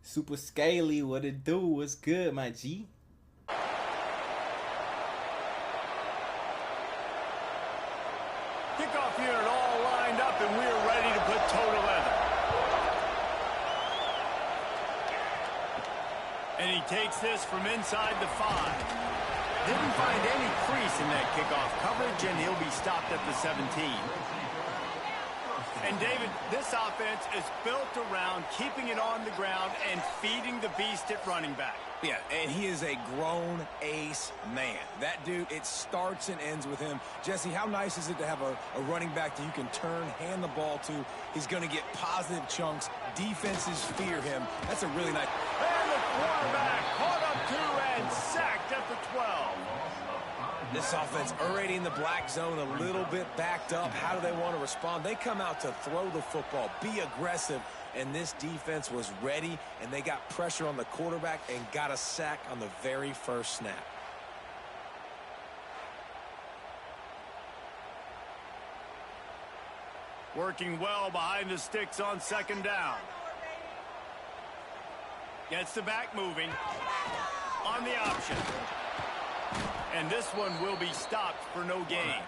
Super Scaly, what it do? What's good, my G? Kickoff unit all lined up, and we're ready to put toe to leather. And he takes this from inside the 5. Didn't find any crease in that kickoff coverage, and he'll be stopped at the 17. And, David, this offense is built around keeping it on the ground and feeding the beast at running back. Yeah, and he is a grown ace man. That dude, it starts and ends with him. Jesse, how nice is it to have a running back that you can turn, hand the ball to? He's going to get positive chunks. Defenses fear him. That's a really nice... And the quarterback caught up to and sacked at the 12. This offense already in the black zone, a little bit backed up. How do they want to respond? They come out to throw the football, be aggressive, and this defense was ready, and they got pressure on the quarterback and got a sack on the very first snap. Working well behind the sticks on second down. Gets the back moving on the option. And this one will be stopped for no gain.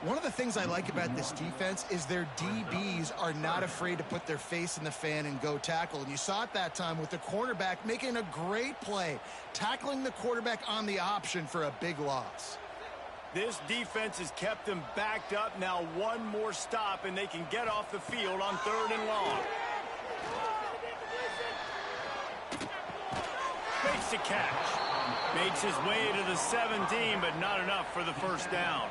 One of the things I like about this defense is their DBs are not afraid to put their face in the fan and go tackle. And you saw it that time with the cornerback making a great play, tackling the quarterback on the option for a big loss. This defense has kept them backed up. Now one more stop, and they can get off the field on 3rd and long. Makes the catch. Makes his way to the 17, but not enough for the first down.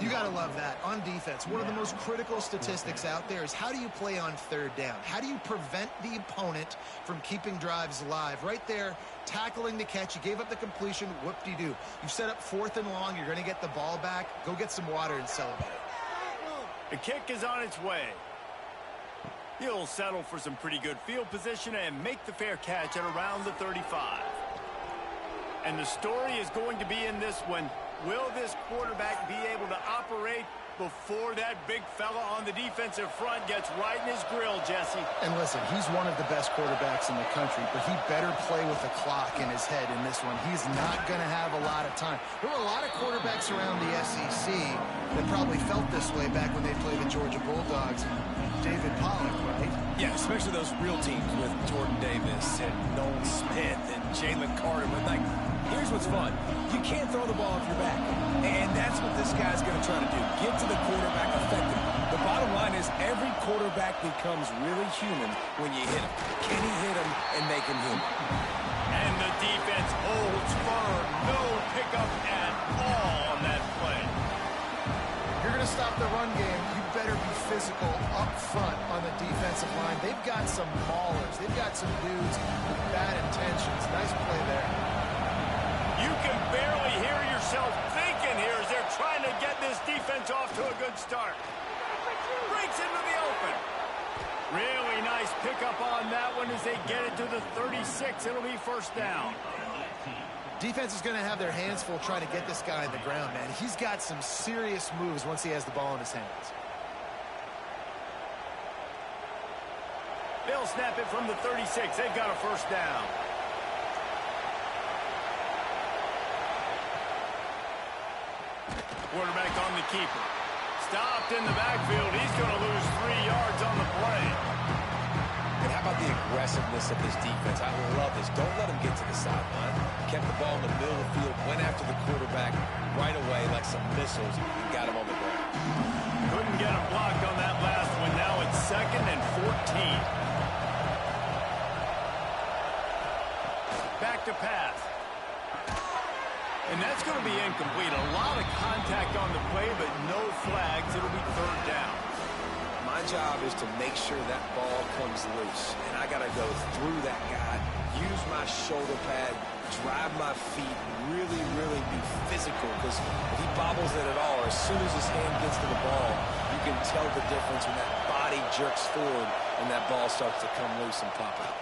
You got to love that. On defense, one of the most critical statistics out there is how do you play on 3rd down? How do you prevent the opponent from keeping drives alive? Right there, tackling the catch. You gave up the completion. Whoop-de-doo. You set up 4th and long. You're going to get the ball back. Go get some water and celebrate. The kick is on its way. He'll settle for some pretty good field position and make the fair catch at around the 35. And the story is going to be in this one. Will this quarterback be able to operate before that big fella on the defensive front gets right in his grill, Jesse? And listen, he's one of the best quarterbacks in the country, but he better play with the clock in his head in this one. He's not going to have a lot of time. There were a lot of quarterbacks around the SEC that probably felt this way back when they played the Georgia Bulldogs and David Pollock, right? Yeah, especially those real teams with Jordan Davis and Nolan Smith and Jalen Carter. But, like, here's what's fun. You can't throw the ball off your back. And that's what this guy's going to try to do. Get to the quarterback effectively. The bottom line is every quarterback becomes really human when you hit him. Can he hit him and make him human? And the defense holds firm. No pickup at all on that play. You're going to stop the run game. You better be physical up front on the defensive line. They've got some maulers. They've got some dudes with bad intentions. Nice play there. You can barely hear yourself thinking here as they're trying to get this defense off to a good start. Breaks into the open. Really nice pickup on that one as they get it to the 36. It'll be first down. Defense is going to have their hands full trying to get this guy on the ground, man. He's got some serious moves once he has the ball in his hands. They'll snap it from the 36. They've got a first down. Quarterback on the keeper. Stopped in the backfield. He's going to lose 3 yards on the play. And how about the aggressiveness of this defense? I love this. Don't let him get to the sideline. Kept the ball in the middle of the field, went after the quarterback right away like some missiles, and got him on the ground. Couldn't get him blocked on that last one. Now it's 2nd and 14. Back to pass. And that's going to be incomplete. A lot of contact on the play, but no flags. It'll be 3rd down. My job is to make sure that ball comes loose. And I got to go through that guy, use my shoulder pad, drive my feet, really, really be physical. Because if he bobbles it at all, or as soon as his hand gets to the ball, you can tell the difference when that body jerks forward and that ball starts to come loose and pop out.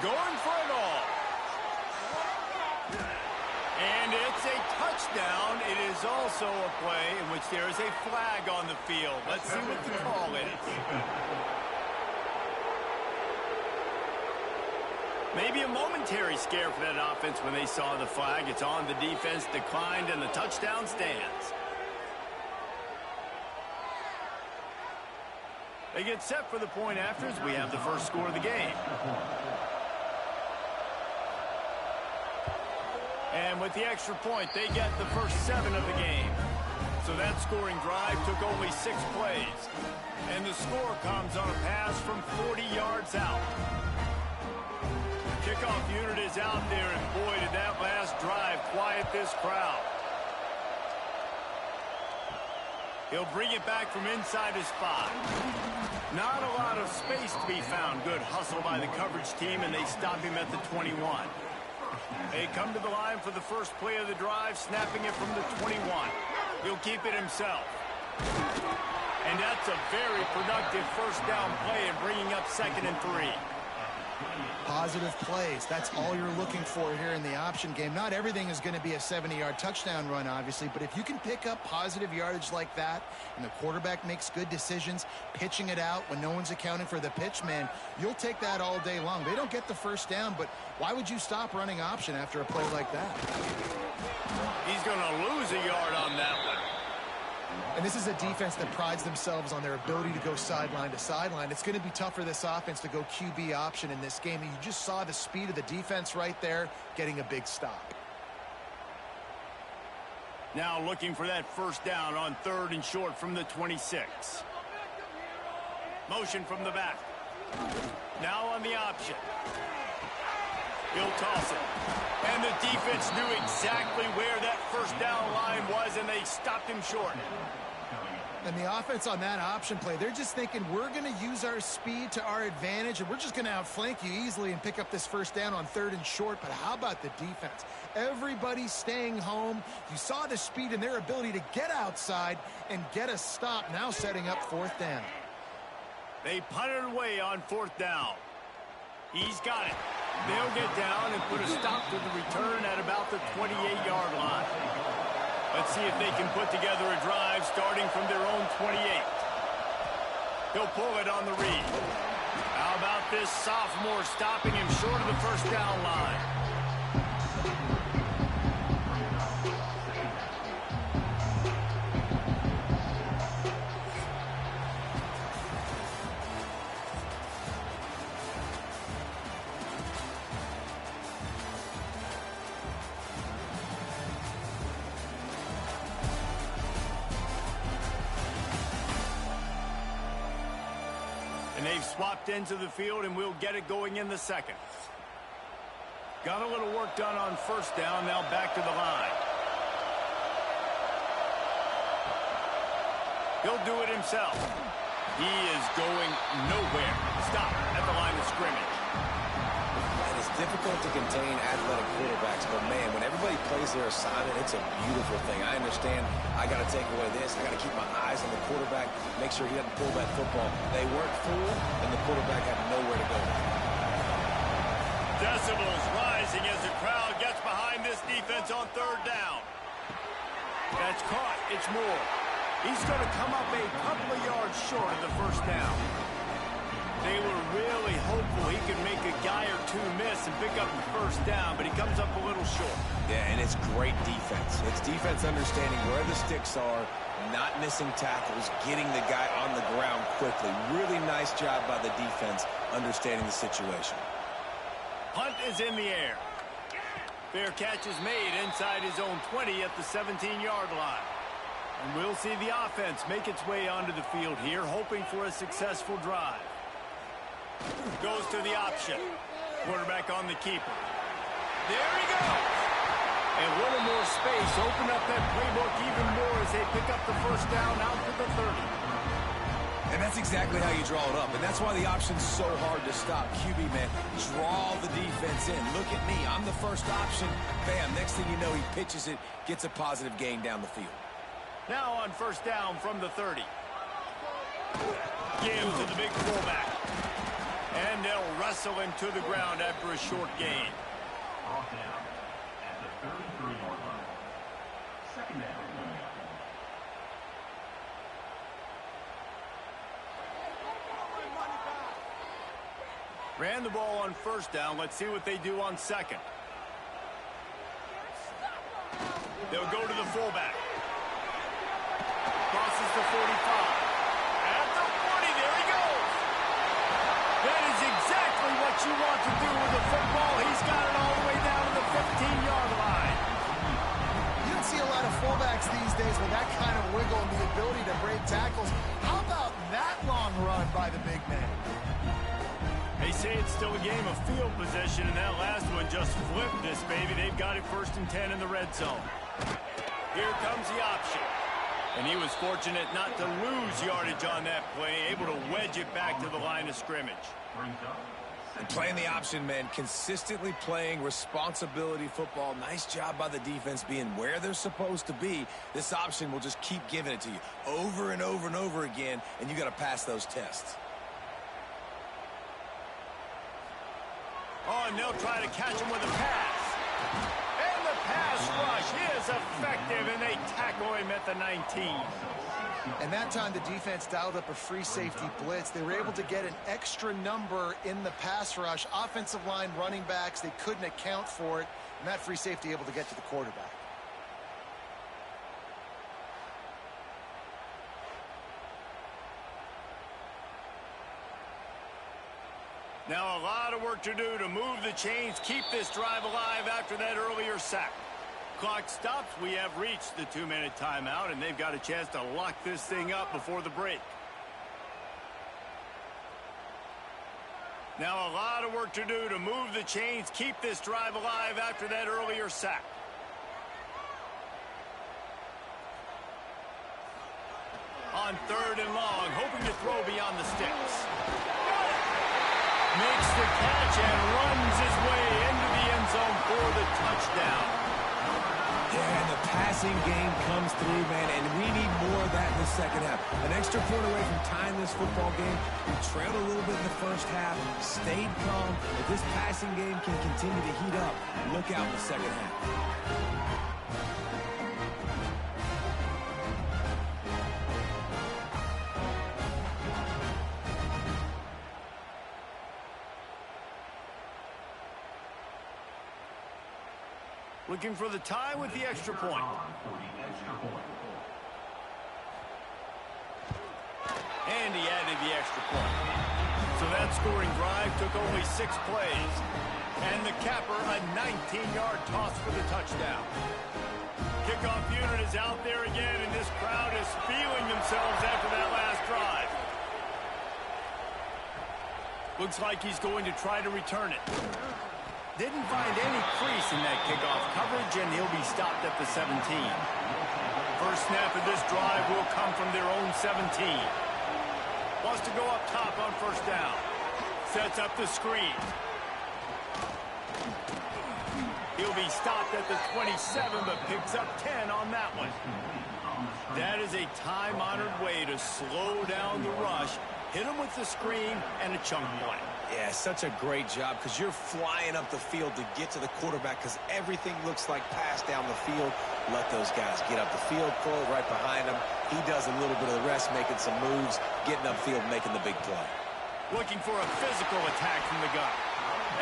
Going for it all. And it's a touchdown. It is also a play in which there is a flag on the field. Let's see what the call is. Maybe a momentary scare for that offense when they saw the flag. It's on, the defense declined, and the touchdown stands. They get set for the point after as we have the first score of the game. And with the extra point, they get the first 7 of the game. So that scoring drive took only 6 plays. And the score comes on a pass from 40 yards out. The kickoff unit is out there, and boy, did that last drive quiet this crowd. He'll bring it back from inside his 5. Not a lot of space to be found. Good hustle by the coverage team, and they stop him at the 21. They come to the line for the first play of the drive, snapping it from the 21. He'll keep it himself. And that's a very productive first down play and bringing up 2nd and 3. Positive plays. That's all you're looking for here in the option game. Not everything is going to be a 70-yard touchdown run, obviously, but if you can pick up positive yardage like that and the quarterback makes good decisions, pitching it out when no one's accounting for the pitch, man, you'll take that all day long. They don't get the first down, but why would you stop running option after a play like that? He's going to lose a yard on that one. And this is a defense that prides themselves on their ability to go sideline to sideline. It's going to be tough for this offense to go QB option in this game. And you just saw the speed of the defense right there getting a big stop. Now looking for that first down on 3rd and short from the 26. Motion from the back. Now on the option. He'll toss it. And the defense knew exactly where that first down line was, and they stopped him short. And the offense on that option play, they're just thinking we're going to use our speed to our advantage, and we're just going to outflank you easily and pick up this first down on 3rd and short. But how about the defense? Everybody's staying home. You saw the speed and their ability to get outside and get a stop, now setting up 4th down. They punted away on 4th down. He's got it. They'll get down and put a stop to the return at about the 28-yard line. Let's see if they can put together a drive starting from their own 28. He'll pull it on the read. How about this sophomore stopping him short of the first down line? And they've swapped into the field, and we'll get it going in the 2nd. Got a little work done on first down, now back to the line. He'll do it himself. He is going nowhere. Stop at the line of scrimmage. It's difficult to contain athletic quarterbacks, but man, when everybody plays their assignment, it's a beautiful thing. I understand I got to take away this. I got to keep my eyes on the quarterback, make sure he doesn't pull that football. They weren't fooled, and the quarterback had nowhere to go. Decibels rising as the crowd gets behind this defense on 3rd down. That's caught. It's Moore. He's going to come up a couple of yards short of the first down. They were really hopeful he could make a guy or two miss and pick up the first down, but he comes up a little short. Yeah, and it's great defense. It's defense understanding where the sticks are, not missing tackles, getting the guy on the ground quickly. Really nice job by the defense understanding the situation. Punt is in the air. Fair catch is made inside his own 20 at the 17-yard line. And we'll see the offense make its way onto the field here, hoping for a successful drive. Goes to the option. Quarterback on the keeper. There he goes. And a little more space. Open up that playbook even more as they pick up the first down out to the 30. And that's exactly how you draw it up. And that's why the option's so hard to stop. QB, man, draw the defense in. Look at me. I'm the first option. Bam. Next thing you know, he pitches it, gets a positive gain down the field. Now on first down from the 30. Gives to the big fullback. And they'll wrestle him to the ground after a short gain. Off down at the 33-yard line. 2nd down. Ran the ball on first down. Let's see what they do on second. They'll go to the fullback. Crosses the 45. At the 40, there he goes. That is exactly what you want to do with the football. He's got it all the way down to the 15-yard line. You don't see a lot of fullbacks these days with that kind of wiggle and the ability to break tackles. How about that long run by the big man? They say it's still a game of field position, and that last one just flipped this, baby. They've got it 1st and 10 in the red zone. Here comes the option. And he was fortunate not to lose yardage on that play, able to wedge it back to the line of scrimmage. And playing the option, man, consistently playing responsibility football. Nice job by the defense being where they're supposed to be. This option will just keep giving it to you over and over and over again, and you got to pass those tests. Oh, and they'll try to catch him with a pass. And the pass rush is effective, and they tackle him at the 19. And that time the defense dialed up a free safety blitz. They were able to get an extra number in the pass rush. Offensive line, running backs, they couldn't account for it. And that free safety able to get to the quarterback. Now a lot of work to do to move the chains, keep this drive alive after that earlier sack. Clock stops. We have reached the 2-minute timeout, and they've got a chance to lock this thing up before the break. Now a lot of work to do to move the chains, keep this drive alive after that earlier sack. On 3rd and long, hoping to throw beyond the sticks. Makes the catch and runs his way into the end zone for the touchdown. Yeah, and the passing game comes through, man, and we need more of that in the second half. An extra point away from tying this football game. We trailed a little bit in the first half, stayed calm. If this passing game can continue to heat up, look out in the second half. Looking for the tie with the extra point. And he added the extra point. So that scoring drive took only 6 plays. And the capper, a 19-yard toss for the touchdown. Kickoff unit is out there again, and this crowd is feeling themselves after that last drive. Looks like he's going to try to return it. Didn't find any crease in that kickoff coverage, and he'll be stopped at the 17. First snap of this drive will come from their own 17. Wants to go up top on first down. Sets up the screen. He'll be stopped at the 27, but picks up 10 on that one. That is a time-honored way to slow down the rush, hit him with the screen, and a chunk play. Yeah, such a great job because you're flying up the field to get to the quarterback because everything looks like pass down the field. Let those guys get up the field, throw it right behind him. He does a little bit of the rest, making some moves, getting upfield, making the big play. Looking for a physical attack from the gun.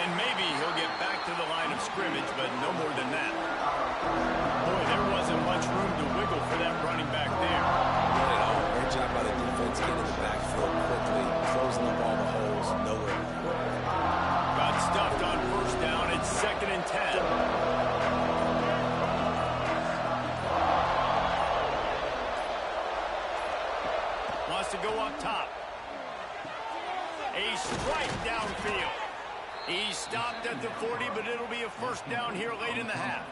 And maybe he'll get back to the line of scrimmage, but no more than that. Boy, there wasn't much room to wiggle for that running back there. Not at all. Great job by the defense getting in the backfield quickly, closing up all the holes, nowhere. Got stuffed on first down. It's 2nd and 10. Wants to go up top. A strike downfield. He stopped at the 40, but it'll be a first down here late in the half.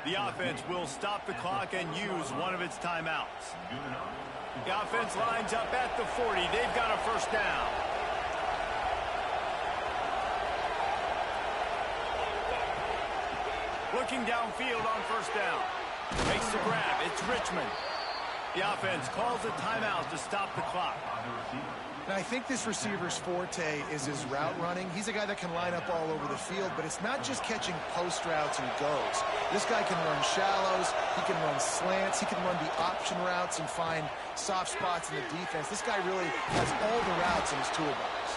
The offense will stop the clock and use one of its timeouts. The offense lines up at the 40. They've got a first down. Looking downfield on first down. Makes the grab. It's Richmond. The offense calls a timeout to stop the clock. Now, I think this receiver's forte is his route running. He's a guy that can line up all over the field, but it's not just catching post routes and goes. This guy can run shallows, he can run slants, he can run the option routes and find soft spots in the defense. This guy really has all the routes in his toolbox.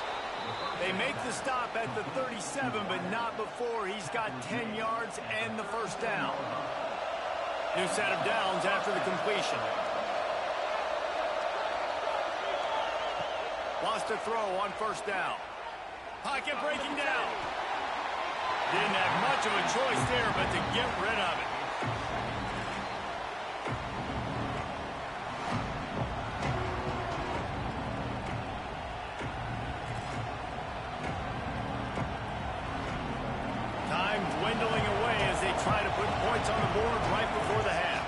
They make the stop at the 37, but not before he's got 10 yards and the first down. New set of downs after the completion. Lost a throw on first down. Pocket breaking down. Didn't have much of a choice there, but to get rid of it. Time dwindling away as they try to put points on the board right before the half.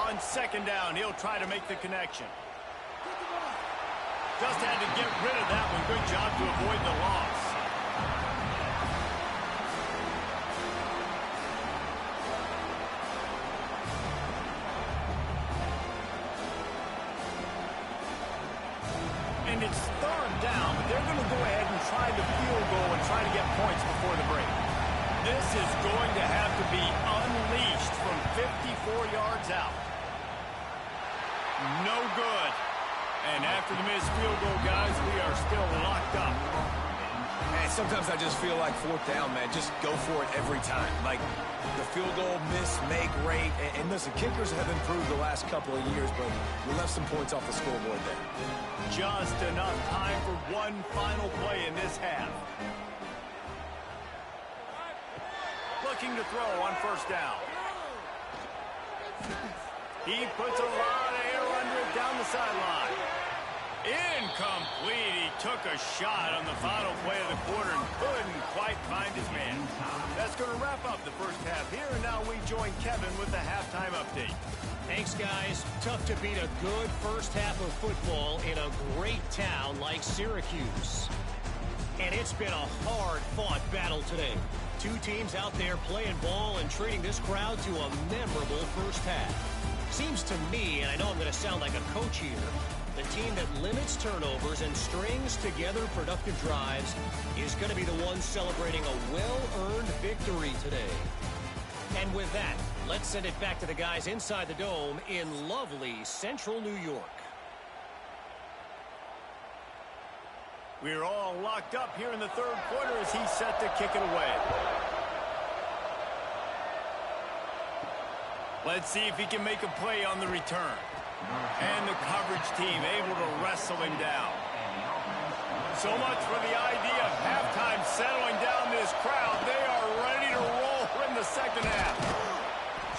On second down, he'll try to make the connection. Just had to get rid of that one. Good job to avoid the loss. And it's third down, but they're going to go ahead and try the field goal and try to get points before the break. This is going to have to be unleashed from 54 yards out. No good. And after the missed field goal, guys, we are still locked up. And sometimes I just feel like fourth down, man. Just go for it every time. Like the field goal miss, make rate. And listen, kickers have improved the last couple of years, but we left some points off the scoreboard there. Just enough time for one final play in this half. Looking to throw on first down. He puts a lot of air under it down the sideline. Incomplete. He took a shot on the final play of the quarter and couldn't quite find his man. That's going to wrap up the first half here, and now we join Kevin with the halftime update. Thanks, guys. Tough to beat a good first half of football in a great town like Syracuse. And it's been a hard-fought battle today. Two teams out there playing ball and treating this crowd to a memorable first half. Seems to me, and I know I'm going to sound like a coach here, the team that limits turnovers and strings together productive drives is going to be the one celebrating a well-earned victory today. And with that, let's send it back to the guys inside the dome in lovely central New York. We're all locked up here in the third quarter as he's set to kick it away. Let's see if he can make a play on the return. And the coverage team able to wrestle him down. So much for the idea of halftime settling down this crowd. They are ready to roll in the second half.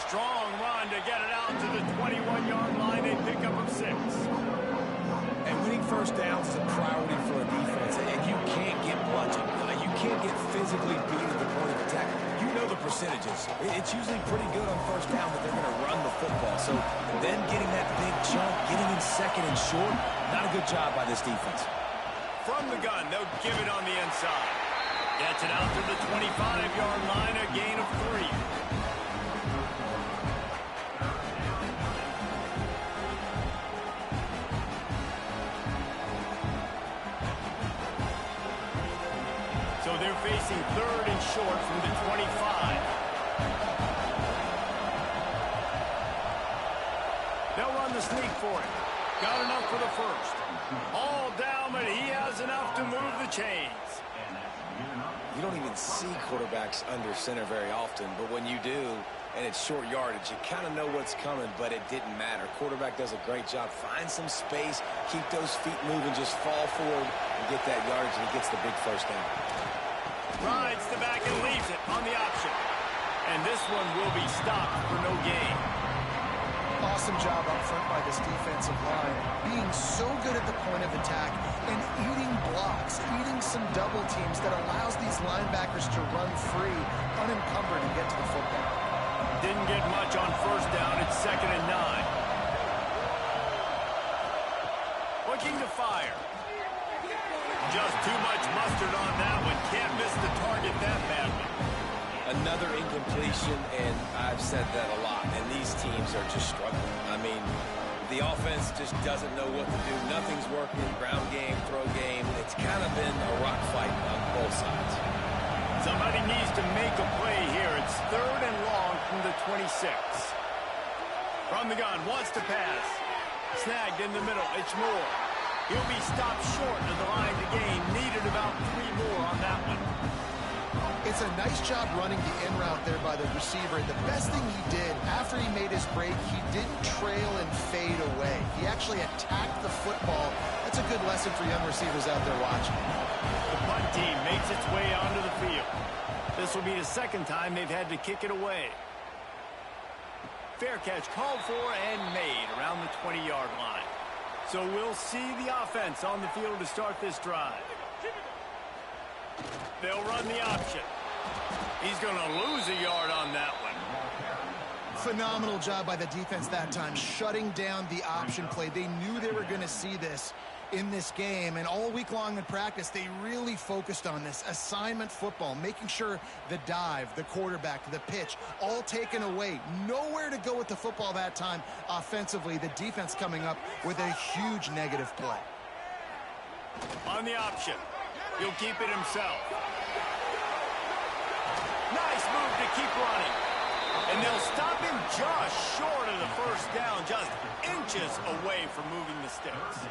Strong run to get it out to the 21-yard line. They pick up of 6. And winning first downs is a priority for a defense. And you can't get bludgeoned. You can't get physically beat at the point of attack. You know the percentages. It's usually pretty good on first down that they're going to run the football. So then getting that big chunk, getting in second and short, not a good job by this defense. From the gun, they'll give it on the inside. Gets it out to the 25-yard line, a gain of 3. So they're facing third and short from the 25. They'll run the sneak for it. Got enough for the first. All down, but he has enough to move the chains. You don't even see quarterbacks under center very often, but when you do, and it's short yardage, you kind of know what's coming, but it didn't matter. Quarterback does a great job. Find some space, keep those feet moving, just fall forward and get that yardage, and he gets the big first down. Rides the back and leaves it on the option. And this one will be stopped for no gain. Awesome job up front by this defensive line, being so good at the point of attack and eating blocks, eating some double teams that allows these linebackers to run free, unencumbered, and get to the football. Didn't get much on first down. It's 2nd and 9. Looking to fire. Just too much mustard on that one. Can't miss the target that badly. Another incompletion, and I've said that a lot, and these teams are just struggling. I mean, the offense just doesn't know what to do. Nothing's working. Ground game, throw game. It's kind of been a rock fight on both sides. Somebody needs to make a play here. It's 3rd and long from the 26. From the gun, wants to pass. Snagged in the middle. It's Moore. He'll be stopped short of the line to gain. Needed about 3 more on that one. It's a nice job running the in route there by the receiver. And the best thing he did after he made his break, he didn't trail and fade away. He actually attacked the football. That's a good lesson for young receivers out there watching. The punt team makes its way onto the field. This will be the second time they've had to kick it away. Fair catch called for and made around the 20-yard line. So we'll see the offense on the field to start this drive. They'll run the option. He's going to lose a yard on that one. Phenomenal job by the defense that time, shutting down the option play. They knew they were going to see this in this game, and all week long in practice, they really focused on this assignment football, making sure the dive, the quarterback, the pitch, all taken away. Nowhere to go with the football that time offensively. The defense coming up with a huge negative play. On the option. He'll keep it himself. Nice move to keep running. And they'll stop him just short of the first down, just inches away from moving the sticks.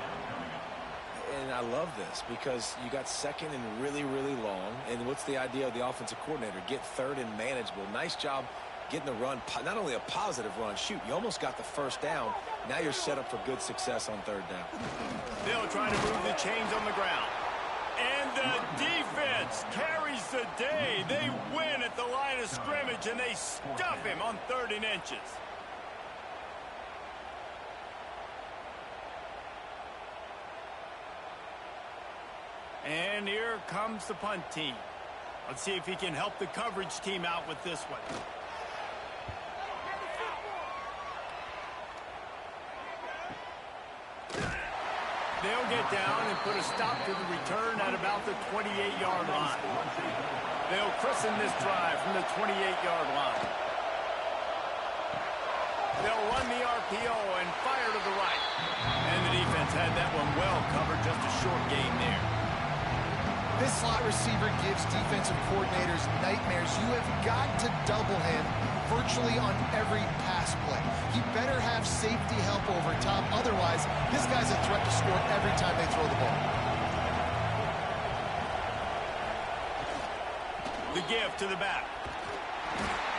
And I love this because you got second and really, really long. And what's the idea of the offensive coordinator? Get third and manageable. Nice job getting the run, not only a positive run, shoot, you almost got the first down. Now you're set up for good success on third down. They'll try to move the chains on the ground. And the defense carries the day. They win at the line of scrimmage, and they stuff him on 3rd and inches. And here comes the punt team. Let's see if he can help the coverage team out with this one. They'll get down and put a stop to the return at about the 28-yard line. They'll christen this drive from the 28-yard line. They'll run the RPO and fire to the right. And the defense had that one well covered, just a short gain there. This slot receiver gives defensive coordinators nightmares. You have got to double him virtually on every pass play. He better have safety help over top. Otherwise, this guy's a threat to score every time they throw the ball. The give to the back.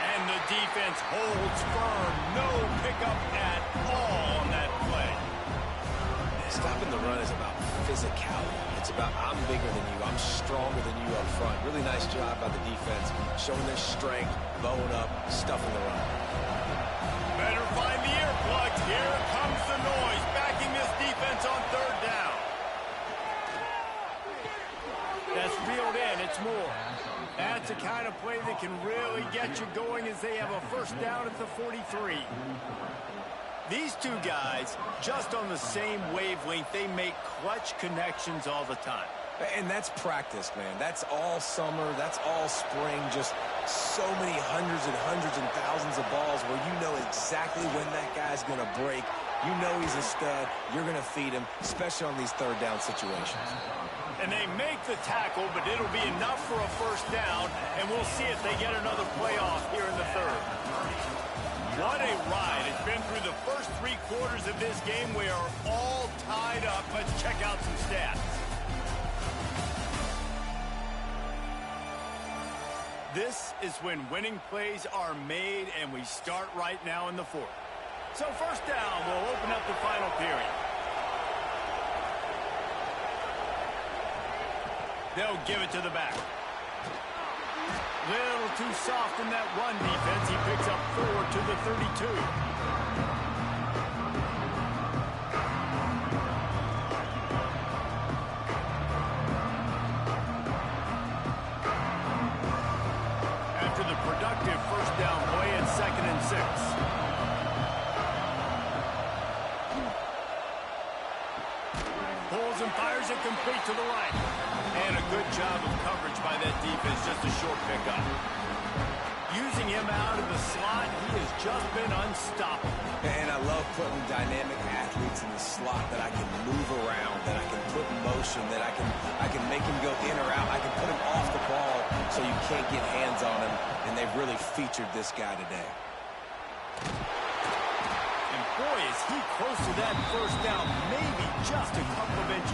And the defense holds firm. No pickup at all on that play. Stopping the run is about physicality. It's about I'm bigger than you. I'm stronger than you up front. Really nice job by the defense, showing their strength, bowing up, stuffing the run. Better find the earplugs. Here comes the noise, backing this defense on 3rd down. That's reeled in. It's more. That's the kind of play that can really get you going as they have a first down at the 43. These two guys, just on the same wavelength, they make clutch connections all the time. And that's practice, man. That's all summer. That's all spring. Just so many hundreds and thousands of balls where you know exactly when that guy's going to break. You know he's a stud. You're going to feed him, especially on these 3rd down situations. And they make the tackle, but it'll be enough for a first down, and we'll see if they get another playoff here in the 3rd. What a ride. It's been through the first 3 quarters of this game. We are all tied up. Let's check out some stats. This is when winning plays are made, and we start right now in the 4th. So first down, we'll open up the final period. They'll give it to the back. Little too soft in that run defense. He picks up 4 to the 32. After the productive first down play, it's 2nd and 6. Pulls and fires it complete to the right. And a good job of coverage by that defense, just a short pickup. Using him out of the slot, he has just been unstoppable. And I love putting dynamic athletes in the slot that I can move around, that I can put in motion, that I can make him go in or out. I can put him off the ball so you can't get hands on him, and they've really featured this guy today. And boy, is he close to that first down, maybe just a couple of inches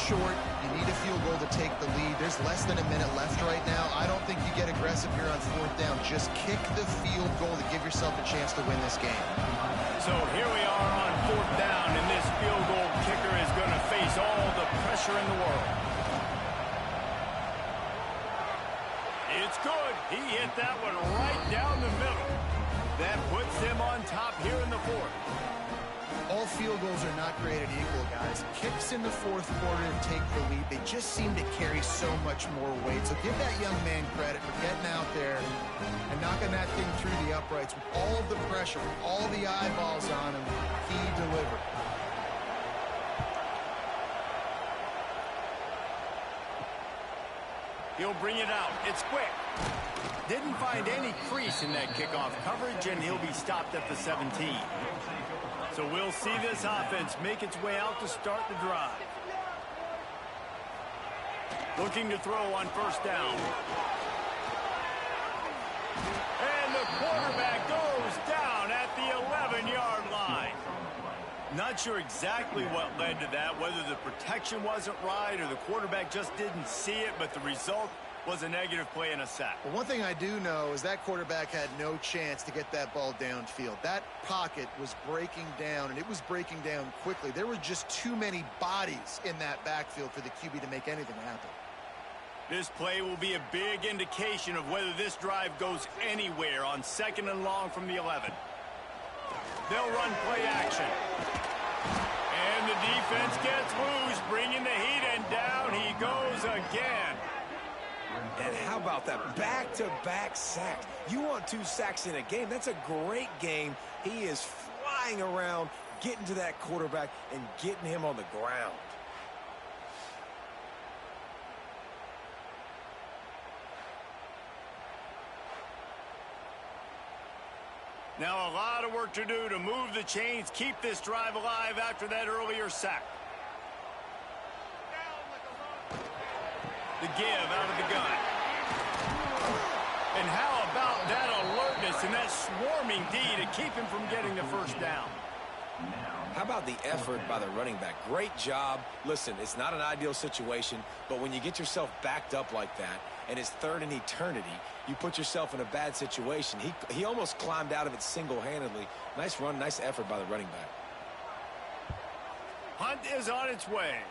short. You need a field goal to take the lead. There's less than a minute left right now. I don't think you get aggressive here on 4th down. Just kick the field goal to give yourself a chance to win this game. So here we are on 4th down, and this field goal kicker is going to face all the pressure in the world. It's good. He hit that one right down the middle. That puts them on top here in the 4th. All field goals are not created equal, guys. Kicks in the 4th quarter to take the lead, they just seem to carry so much more weight. So give that young man credit for getting out there and knocking that thing through the uprights with all of the pressure, with all the eyeballs on him. He delivered. He'll bring it out. It's quick. Didn't find any crease in that kickoff coverage, and he'll be stopped at the 17. So we'll see this offense make its way out to start the drive. Looking to throw on 1st down. And the quarterback goes down at the 11-yard line. Not sure exactly what led to that, whether the protection wasn't right or the quarterback just didn't see it, but the result was a negative play and a sack. Well, one thing I do know is that quarterback had no chance to get that ball downfield. That pocket was breaking down, and it was breaking down quickly. There were just too many bodies in that backfield for the QB to make anything happen. This play will be a big indication of whether this drive goes anywhere on 2nd and long from the 11. They'll run play action. And the defense gets loose, bringing the heat, and down he goes again. And how about that back-to-back sack? You want 2 sacks in a game. That's a great game. He is flying around, getting to that quarterback and getting him on the ground. Now a lot of work to do to move the chains, keep this drive alive after that earlier sack. The give out of the gun. And how about that alertness and that swarming D to keep him from getting the 1st down? How about the effort by the running back? Great job. Listen, it's not an ideal situation, but when you get yourself backed up like that, and it's 3rd and eternity, you put yourself in a bad situation. He almost climbed out of it single-handedly. Nice run, nice effort by the running back. Hunt is on its way.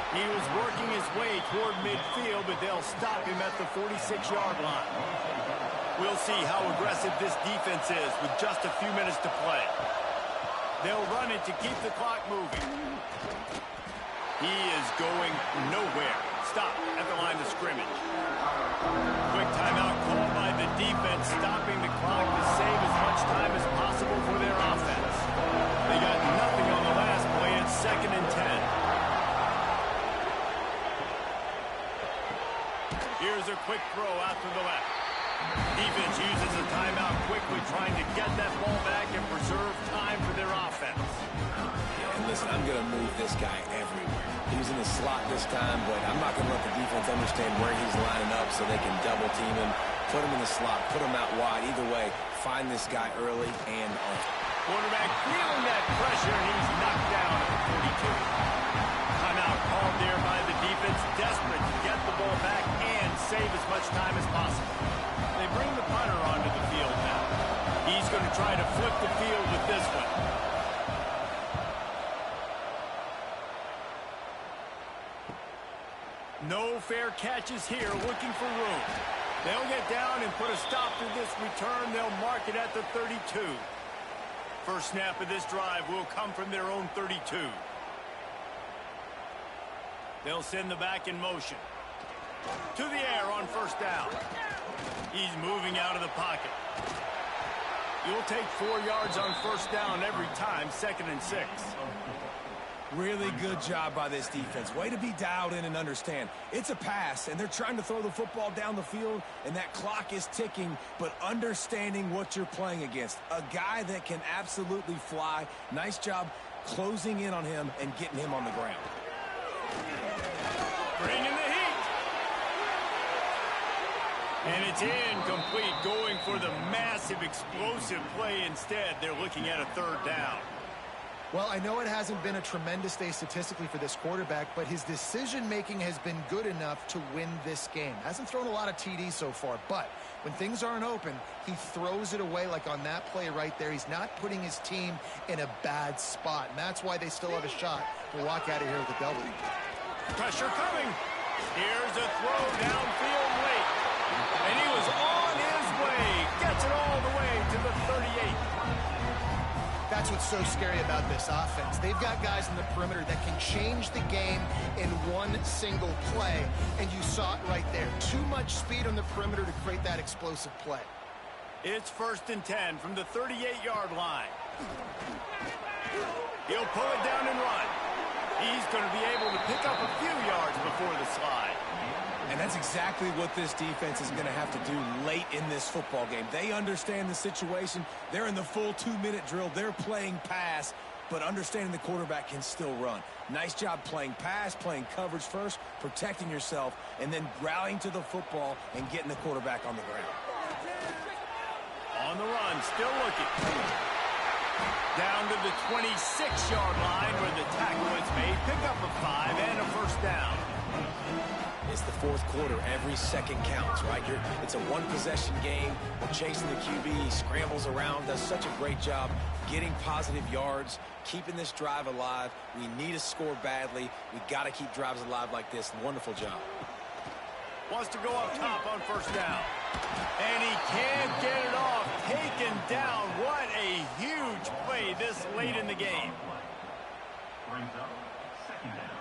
He was working his way toward midfield, but they'll stop him at the 46-yard line. We'll see how aggressive this defense is with just a few minutes to play. They'll run it to keep the clock moving. He is going nowhere. Stop at the line of scrimmage. Quick timeout called by the defense, stopping the clock to save as much time as possible for their offense. They got nothing on the last play. It's 2nd and 10. Here's a quick throw out to the left. Defense uses a timeout quickly, trying to get that ball back and preserve time for their offense. And listen, I'm going to move this guy everywhere. He's in the slot this time, but I'm not going to let the defense understand where he's lining up so they can double team him, put him in the slot, put him out wide. Either way, find this guy early and often. Quarterback feeling that pressure, and he's knocked down at the 42. Timeout called there by the defense, desperate to get the ball back and save as much time as possible. They bring the punter onto the field now. He's going to try to flip the field with this one. No fair catches here, looking for room. They'll get down and put a stop to this return. They'll mark it at the 32. First snap of this drive will come from their own 32. They'll send the back in motion. To the air on 1st down. He's moving out of the pocket. You'll take 4 yards on 1st down every time, 2nd and 6. Really good job by this defense. Way to be dialed in and understand. It's a pass, and they're trying to throw the football down the field, and that clock is ticking, but understanding what you're playing against. A guy that can absolutely fly. Nice job closing in on him and getting him on the ground. Bringing the heat. And it's incomplete, going for the massive explosive play instead. They're looking at a 3rd down. Well, I know it hasn't been a tremendous day statistically for this quarterback, but his decision-making has been good enough to win this game. Hasn't thrown a lot of TDs so far, but when things aren't open, he throws it away like on that play right there. He's not putting his team in a bad spot, and that's why they still have a shot to walk out of here with a W. Pressure coming. Here's a throw downfield late. And he was on his way. Gets it all the way to the 38. That's what's so scary about this offense. They've got guys in the perimeter that can change the game in one single play, and you saw it right there. Too much speed on the perimeter to create that explosive play. It's 1st and 10 from the 38-yard line. He'll pull it down and run. He's going to be able to pick up a few yards before the slide. And that's exactly what this defense is going to have to do late in this football game. They understand the situation. They're in the full 2-minute drill. They're playing pass, but understanding the quarterback can still run. Nice job playing pass, playing coverage first, protecting yourself, and then rallying to the football and getting the quarterback on the ground. On the run, still looking. Down to the 26-yard line where the tackle is made. Pick up a 5 and a 1st down. It's the 4th quarter. Every second counts, right? It's a one-possession game. We're chasing the QB. He scrambles around, does such a great job getting positive yards, keeping this drive alive. We need to score badly. We got to keep drives alive like this. Wonderful job. Wants to go up top on 1st down. And he can't get it off. Taken down. What a huge play this late in the game. Brings up 2nd down.